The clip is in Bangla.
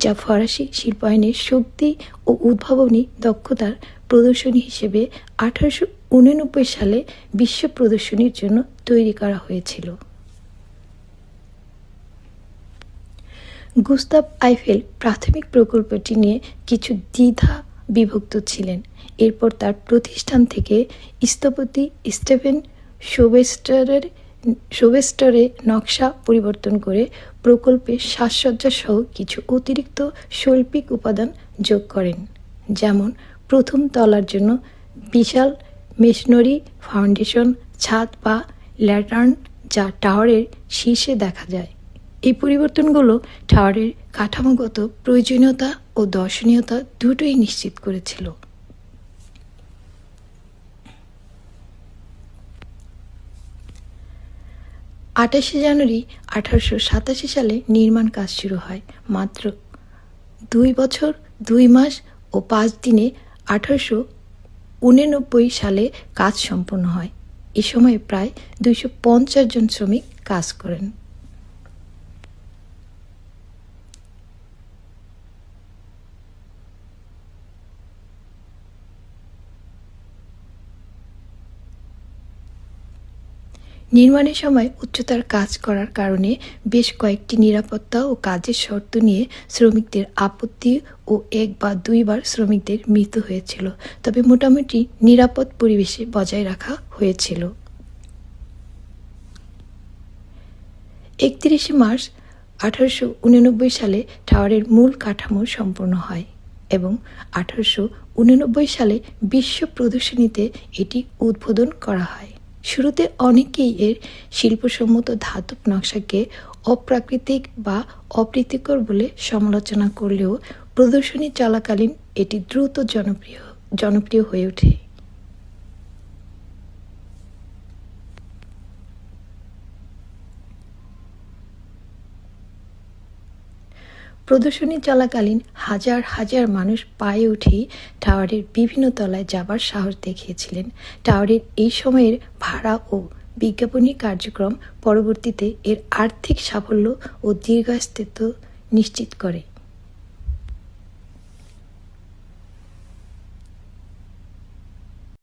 যা ফরাসি শিল্পায়নের শক্তি ও উদ্ভাবনী দক্ষতার প্রদর্শনী হিসেবে 1889 সালে বিশ্ব প্রদর্শনীর জন্য তৈরি করা হয়েছিল। গুস্তাভ আইফেল প্রাথমিক প্রকল্পটি নিয়ে কিছু দ্বিধা বিভক্ত ছিলেন। এরপর তার প্রতিষ্ঠান থেকে স্থপতি স্টেফেন শোভেস্টারের নকশা পরিবর্তন করে প্রকল্পে সাজসজ্জা সহ কিছু অতিরিক্ত শৈল্পিক উপাদান যোগ করেন, যেমন প্রথম তলার জন্য বিশাল মেশনারি ফাউন্ডেশন, ছাদ বা ল্যাটার্ন যা টাওয়ারের শীর্ষে দেখা যায়। এই পরিবর্তনগুলো টাওয়ারের কাঠামোগত প্রয়োজনীয়তা ও দর্শনীয়তা দুটোই নিশ্চিত করেছিল। 28 জানুয়ারি 1887 সালে নির্মাণ কাজ শুরু হয়। মাত্র 2 বছর 2 মাস ও 5 দিনে 1889 সালে কাজ সম্পন্ন হয়। এ সময় প্রায় 250 জন শ্রমিক কাজ করেন। নির্মাণের সময় উচ্চতার কাজ করার কারণে বেশ কয়েকটি নিরাপত্তা ও কাজের শর্ত নিয়ে শ্রমিকদের আপত্তি ও 1 বা 2 বার শ্রমিকদের মৃত্যু হয়েছিল, তবে মোটামুটি নিরাপদ পরিবেশে বজায় রাখা হয়েছিল। 31 মার্চ 1889 সালে টাওয়ারের মূল কাঠামো সম্পূর্ণ হয় এবং 1889 সালে বিশ্ব প্রদর্শনীতে এটি উদ্বোধন করা হয়। শুরুতে অনেকেই এর শিল্পসম্মত ধাতব নকশাকে অপ্রাকৃতিক বা অপ্রীতিকর বলে সমালোচনা করলেও প্রদর্শনী চলাকালীন এটি দ্রুত জনপ্রিয় হয়ে ওঠে। প্রদর্শনী চলাকালীন হাজার হাজার মানুষ পায়ে উঠেই টাওয়ারের বিভিন্ন তলায় যাবার সাহস দেখিয়েছিলেন। টাওয়ারের এই সময়ের ভাড়া ও বিজ্ঞাপনী কার্যক্রম পরবর্তীতে এর আর্থিক সাফল্য ও দীর্ঘস্থায়িত্ব নিশ্চিত করে।